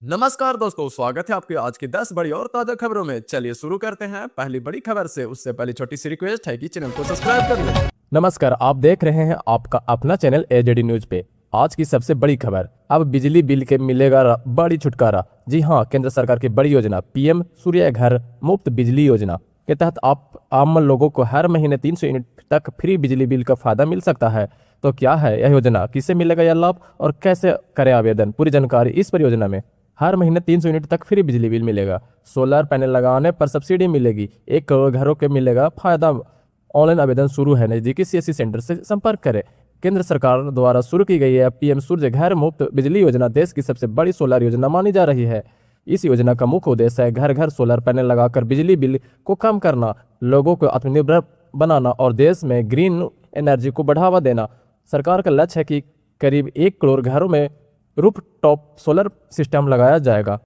नमस्कार दोस्तों, स्वागत है आपके आज की 10 बड़ी और ताजा खबरों में। चलिए शुरू करते हैं पहली बड़ी खबर से। उससे पहले छोटी सी रिक्वेस्ट है कि चैनल को सब्सक्राइब कर लें। नमस्कार, आप देख रहे हैं आपका अपना चैनल एजेडी न्यूज पे। आज की सबसे बड़ी खबर, अब बिजली बिल के मिलेगा बड़ी छुटकारा। जी हाँ, केंद्र सरकार की बड़ी योजना पीएम सूर्य घर मुफ्त बिजली योजना के तहत आप आम लोगों को हर महीने 300 यूनिट तक फ्री बिजली बिल का फायदा मिल सकता है। तो क्या है यह योजना, किसे मिलेगा यह लाभ और कैसे करें आवेदन, पूरी जानकारी इस परियोजना में। हर महीने 300 यूनिट तक फ्री बिजली बिल मिलेगा। सोलर पैनल लगाने पर सब्सिडी मिलेगी। 1 करोड़ घरों के मिलेगा फायदा। ऑनलाइन आवेदन शुरू है, नजदीकी सीएससी सेंटर से संपर्क करें। केंद्र सरकार द्वारा शुरू की गई है पीएम सूर्य घर मुफ्त बिजली योजना देश की सबसे बड़ी सोलर योजना मानी जा रही है। इस योजना का मुख्य उद्देश्य है घर घर सोलर पैनल लगाकर बिजली बिल को कम करना, लोगों को आत्मनिर्भर बनाना और देश में ग्रीन एनर्जी को बढ़ावा देना। सरकार का लक्ष्य है कि करीब 1 करोड़ घरों में रूफ टॉप सोलर सिस्टम लगाया जाएगा।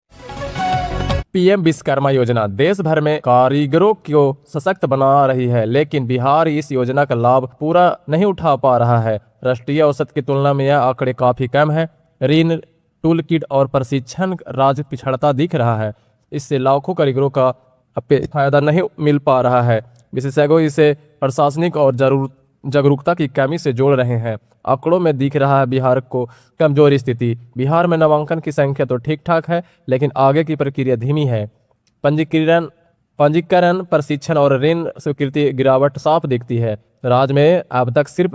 पीएम विश्वकर्मा योजना देश भर में कारीगरों को सशक्त बना रही है, लेकिन बिहार इस योजना का लाभ पूरा नहीं उठा पा रहा है। राष्ट्रीय औसत की तुलना में यह आंकड़े काफी कम है। ऋण, टूल किट और प्रशिक्षण राज्य पिछड़ता दिख रहा है। इससे लाखों कारीगरों का फायदा नहीं मिल पा रहा है। विशेषज्ञों इसे प्रशासनिक और जागरूकता की कमी से जोड़ रहे हैं। आंकड़ों में दिख रहा है बिहार को कमजोर स्थिति। बिहार में नामांकन की संख्या तो ठीक ठाक है, लेकिन आगे की प्रक्रिया धीमी है। पंजीकरण, प्रशिक्षण और ऋण स्वीकृति गिरावट साफ दिखती है। राज्य में अब तक सिर्फ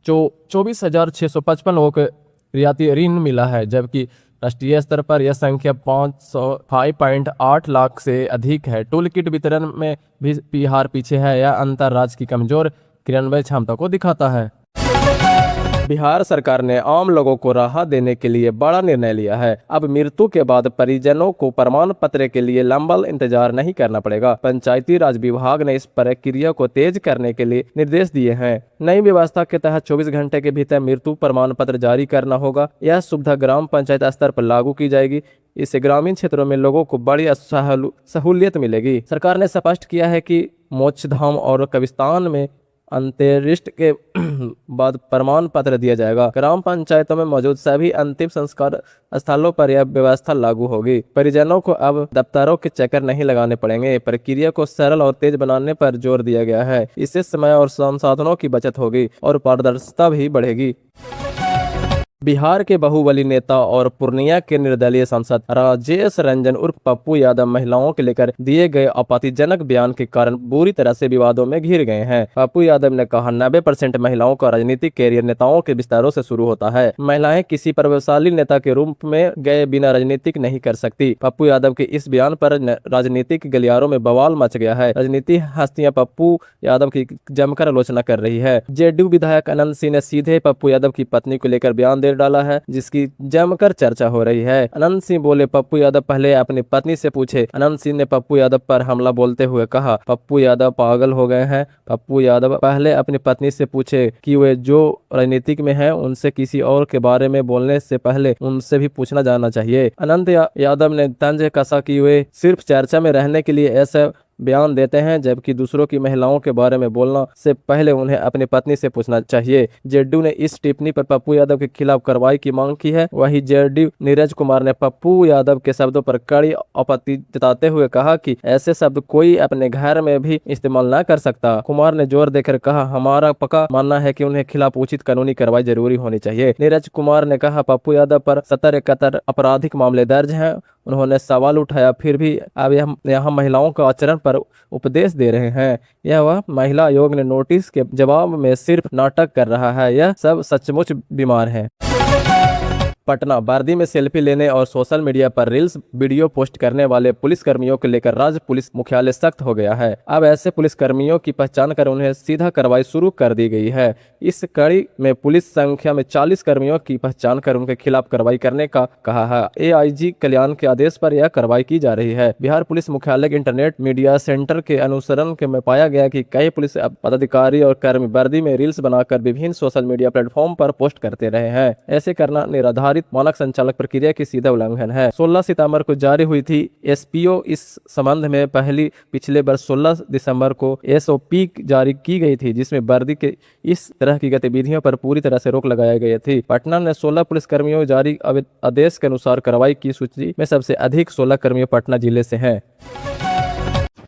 24,655 लोगों को रियायती ऋण मिला है, जबकि राष्ट्रीय स्तर पर यह संख्या 5.8 लाख से अधिक है। टूल किट वितरण में भी बिहार पीछे है। यह अंतर राज्य की कमजोर क्रियान्वयन क्षमता को दिखाता है। बिहार सरकार ने आम लोगों को राहत देने के लिए बड़ा निर्णय लिया है। अब मृत्यु के बाद परिजनों को प्रमाण पत्र के लिए लंबा इंतजार नहीं करना पड़ेगा। पंचायती राज विभाग ने इस प्रक्रिया को तेज करने के लिए निर्देश दिए हैं। नई व्यवस्था के तहत 24 घंटे के भीतर मृत्यु प्रमाण पत्र जारी करना होगा। यह सुविधा ग्राम पंचायत स्तर पर लागू की जाएगी। इससे ग्रामीण क्षेत्रों में लोगों को बड़ी सहूलियत मिलेगी। सरकार ने स्पष्ट किया है कि मोक्षधाम और कब्रिस्तान में अंत्येष्टि के बाद प्रमाण पत्र दिया जाएगा। ग्राम पंचायतों में मौजूद सभी अंतिम संस्कार स्थलों पर यह व्यवस्था लागू होगी। परिजनों को अब दफ्तरों के चक्कर नहीं लगाने पड़ेंगे। प्रक्रिया को सरल और तेज बनाने पर जोर दिया गया है। इससे समय और संसाधनों की बचत होगी और पारदर्शिता भी बढ़ेगी। बिहार के बाहुबली नेता और पूर्णिया के निर्दलीय सांसद राजेश रंजन उर्फ पप्पू यादव महिलाओं के लेकर दिए गए आपत्तिजनक बयान के कारण बुरी तरह से विवादों में घिर गए हैं। पप्पू यादव ने कहा, 90% महिलाओं का राजनीतिक कैरियर नेताओं के विस्तारों से शुरू होता है। महिलाएं किसी प्रभावशाली नेता के रूप में गए बिना राजनीतिक नहीं कर सकती। पप्पू यादव के इस बयान पर राजनीतिक गलियारों में बवाल मच गया है। राजनीतिक हस्तियां पप्पू यादव की जमकर आलोचना कर रही है। जेडीयू विधायक अनंत सिंह ने सीधे पप्पू यादव की पत्नी को लेकर बयान डाला है, जिसकी जमकर चर्चा हो रही है। अनंत सिंह बोले, पप्पू यादव पहले अपनी पत्नी से पूछे। अनंत सिंह ने पप्पू यादव पर हमला बोलते हुए कहा, पप्पू यादव पागल हो गए हैं। पप्पू यादव पहले अपनी पत्नी से पूछे कि वे जो राजनीतिक में है उनसे किसी और के बारे में बोलने से पहले उनसे भी पूछना जाना चाहिए। अनंत यादव ने तंज कसा कि वे सिर्फ चर्चा में रहने के लिए ऐसा बयान देते हैं, जबकि दूसरों की महिलाओं के बारे में बोलना से पहले उन्हें अपनी पत्नी से पूछना चाहिए। जेडीयू ने इस टिप्पणी पर पप्पू यादव के खिलाफ कार्रवाई की मांग की है। वहीं जेडीयू नीरज कुमार ने पप्पू यादव के शब्दों पर कड़ी आपत्ति जताते हुए कहा कि ऐसे शब्द कोई अपने घर में भी इस्तेमाल न कर सकता। कुमार ने जोर देकर कहा, हमारा पक्का मानना है कि उन्हें खिलाफ उचित कानूनी कार्रवाई जरूरी होनी चाहिए। नीरज कुमार ने कहा, पप्पू यादव पर 71 आपराधिक मामले दर्ज हैं। उन्होंने सवाल उठाया, फिर भी अब यहाँ महिलाओं का आचरण पर उपदेश दे रहे हैं। यह वह महिला आयोग ने नोटिस के जवाब में सिर्फ नाटक कर रहा है। यह सब सचमुच बीमार है। पटना वर्दी में सेल्फी लेने और सोशल मीडिया पर रील्स वीडियो पोस्ट करने वाले पुलिसकर्मियों को लेकर राज्य पुलिस मुख्यालय सख्त हो गया है। अब ऐसे पुलिसकर्मियों की पहचान कर उन्हें सीधा कार्रवाई शुरू कर दी गई है। इस कड़ी में पुलिस संख्या में 40 कर्मियों की पहचान कर उनके खिलाफ कार्रवाई करने का कहा है। एआईजी कल्याण के आदेश पर यह कार्रवाई की जा रही है। बिहार पुलिस मुख्यालय के इंटरनेट मीडिया सेंटर के अनुसरण के में पाया गया कि कई पुलिस पदाधिकारी और कर्मी वर्दी में रील्स बनाकर विभिन्न सोशल मीडिया प्लेटफॉर्म पर पोस्ट करते रहे हैं। ऐसे करना निराधारी प्रस्तावित मानक संचालक प्रक्रिया की सीधा उल्लंघन है। 16 सितंबर को जारी हुई थी एसपीओ। इस संबंध में पिछले वर्ष 16 दिसंबर को एसओपी जारी की गई थी, जिसमें वर्दी के इस तरह की गतिविधियों पर पूरी तरह से रोक लगाई गई थी। पटना ने 16 पुलिसकर्मियों जारी आदेश के अनुसार कार्रवाई की सूची में सबसे अधिक 16 कर्मियों पटना जिले से हैं।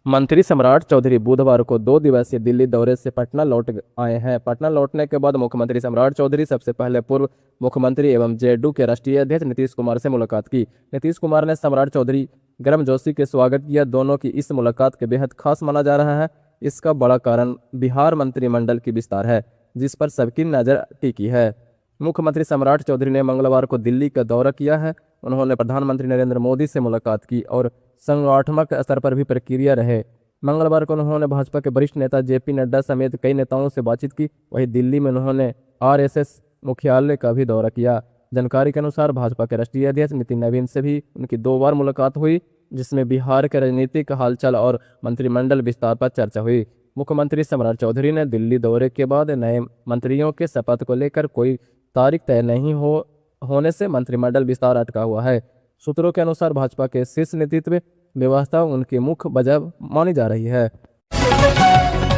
मंत्री सम्राट चौधरी बुधवार को 2 दिवसीय दिल्ली दौरे से पटना लौट आए हैं। पटना लौटने के बाद मुख्यमंत्री सम्राट चौधरी सबसे पहले पूर्व मुख्यमंत्री एवं जेडीयू के राष्ट्रीय अध्यक्ष नीतीश कुमार से मुलाकात की। नीतीश कुमार ने सम्राट चौधरी गर्मजोशी के स्वागत किया। दोनों की इस मुलाकात के बेहद खास माना जा रहा है। इसका बड़ा कारण बिहार मंत्रिमंडल की विस्तार है, जिस पर सबकी नजर टिकी है। मुख्यमंत्री सम्राट चौधरी ने मंगलवार को दिल्ली का दौरा किया है। उन्होंने प्रधानमंत्री नरेंद्र मोदी से मुलाकात की और संगठनात्मक स्तर पर भी प्रक्रिया रहे। मंगलवार को उन्होंने भाजपा के वरिष्ठ नेता जेपी नड्डा समेत कई नेताओं से बातचीत की। वहीं दिल्ली में उन्होंने आरएसएस मुख्यालय का भी दौरा किया। जानकारी के अनुसार भाजपा के राष्ट्रीय अध्यक्ष नितिन नवीन से भी उनकी 2 बार मुलाकात हुई, जिसमें बिहार के राजनीतिक हालचाल और मंत्रिमंडल विस्तार पर चर्चा हुई। मुख्यमंत्री सम्राट चौधरी ने दिल्ली दौरे के बाद नए मंत्रियों के शपथ को लेकर कोई तारीख तय नहीं होने से मंत्रिमंडल विस्तार अटका हुआ है। सूत्रों के अनुसार भाजपा के शीर्ष नेतृत्व व्यवस्था उनकी मुख्य वजह मानी जा रही है।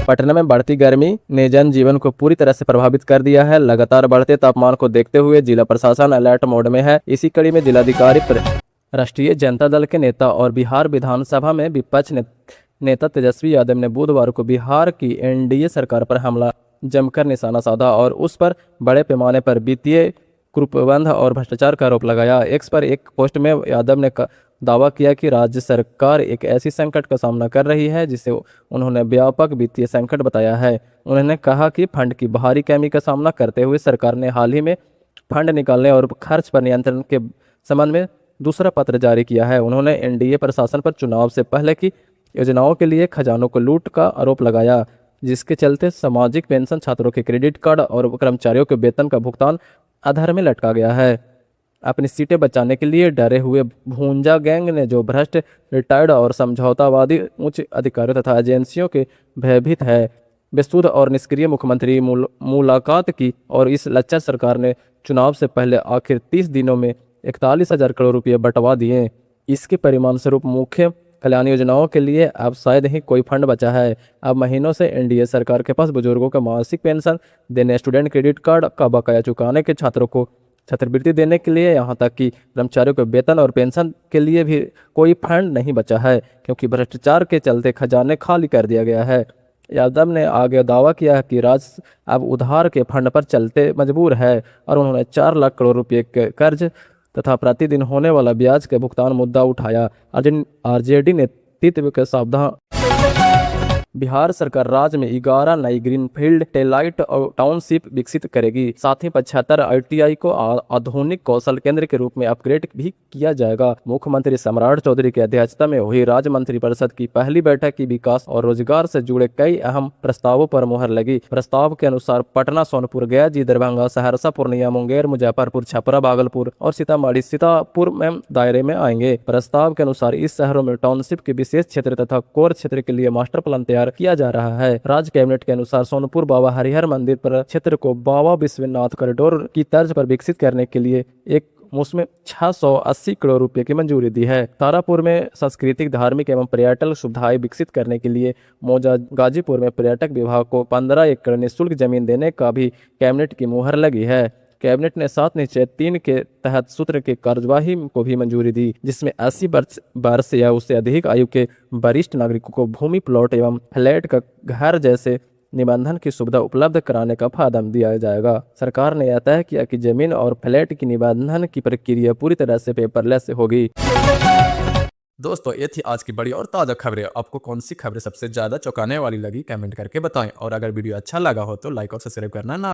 पटना में बढ़ती गर्मी ने जनजीवन को पूरी तरह से प्रभावित कर दिया है। लगातार बढ़ते तापमान को देखते हुए जिला प्रशासन अलर्ट मोड में है। इसी कड़ी में जिलाधिकारी राष्ट्रीय जनता दल के नेता और बिहार विधानसभा में विपक्ष नेता तेजस्वी यादव ने बुधवार को बिहार की एनडीए सरकार पर हमला जमकर निशाना साधा और उस पर बड़े पैमाने पर वित्तीय कुप्रबंध और भ्रष्टाचार का आरोप लगाया। एक्स पर एक पोस्ट में यादव ने दावा किया कि राज्य सरकार एक ऐसी संकट का सामना कर रही है जिसे उन्होंने व्यापक वित्तीय संकट बताया है। उन्होंने कहा कि फंड की भारी कमी का सामना करते हुए सरकार ने हाल ही में फंड निकालने और खर्च पर नियंत्रण के संबंध में दूसरा पत्र जारी किया है। उन्होंने एनडीए प्रशासन पर चुनाव से पहले की योजनाओं के लिए खजानों को लूट का आरोप लगाया, जिसके चलते सामाजिक पेंशन, छात्रों के क्रेडिट कार्ड और कर्मचारियों के वेतन का भुगतान आधार में लटका गया है। अपनी सीटें बचाने के लिए डरे हुए भूंजा गैंग ने जो भ्रष्ट, रिटायर्ड और समझौतावादी उच्च अधिकारियों तथा एजेंसियों के भयभीत है, बेसुध और निष्क्रिय मुख्यमंत्री मुलाकात की और इस लच्चा सरकार ने चुनाव से पहले आखिर 30 दिनों में 41,000 करोड़ रुपये बंटवा दिए। इसके परिणाम स्वरूप मुख्य कल्याण योजनाओं के लिए अब शायद ही कोई फंड बचा है। अब महीनों से एनडीए सरकार के पास बुजुर्गों को मासिक पेंशन देने, स्टूडेंट क्रेडिट कार्ड का बकाया चुकाने के, छात्रों को छात्रवृत्ति देने के लिए, यहाँ तक कि कर्मचारियों के वेतन और पेंशन के लिए भी कोई फंड नहीं बचा है, क्योंकि भ्रष्टाचार के चलते खजाने खाली कर दिया गया है। यादव ने आगे दावा किया कि राज्य अब उधार के फंड पर चलते मजबूर है और उन्होंने 4 लाख करोड़ रुपये के कर्ज तथा प्रतिदिन होने वाला ब्याज के भुगतान मुद्दा उठाया। आरजेडी नेतृत्व के सावधान बिहार सरकार राज्य में 11 नई ग्रीनफील्ड टेलाइट और टाउनशिप विकसित करेगी। साथ ही 75 आईटीआई को आधुनिक कौशल केंद्र के रूप में अपग्रेड भी किया जाएगा। मुख्यमंत्री सम्राट चौधरी की अध्यक्षता में हुई राज्य मंत्रिपरिषद की पहली बैठक की विकास और रोजगार से जुड़े कई अहम प्रस्तावों पर मुहर लगी। प्रस्ताव के अनुसार पटना, सोनपुर, गया, दरभंगा, सहरसा, पूर्णिया, मुंगेर, मुजफ्फरपुर, छपरा, भागलपुर और सीतापुर में दायरे में आएंगे। प्रस्ताव के अनुसार इस शहरों में टाउनशिप के विशेष क्षेत्र तथा कोर क्षेत्र के लिए मास्टर प्लान तैयार किया जा रहा है। राज्य कैबिनेट के अनुसार सोनपुर बाबा हरिहर मंदिर पर क्षेत्र को बाबा विश्वनाथ कॉरिडोर की तर्ज पर विकसित करने के लिए एक उसमें 680 करोड़ रुपए की मंजूरी दी है। तारापुर में सांस्कृतिक, धार्मिक एवं पर्यटन सुविधाएं विकसित करने के लिए मौजा गाजीपुर में पर्यटक विभाग को 15 एकड़ निःशुल्क जमीन देने का भी कैबिनेट की मुहर लगी है। कैबिनेट ने 7 निश्चय 3 के तहत सूत्र के कार्यवाही को भी मंजूरी दी, जिसमें 80 वर्ष या उससे अधिक आयु के वरिष्ठ नागरिकों को भूमि, प्लॉट एवं फ्लैट का घर जैसे निबंधन की सुविधा उपलब्ध कराने का फायदा दिया जाएगा। सरकार ने यह तय किया कि जमीन और फ्लैट की निबंधन की प्रक्रिया पूरी तरह से पेपरलेस होगी। दोस्तों, ये थी आज की बड़ी और ताज़ा खबरें। आपको कौन सी खबरें सबसे ज़्यादा चौंकाने वाली लगी, कमेंट करके बताएं। और अगर वीडियो अच्छा लगा हो तो लाइक और सब्सक्राइब करना ना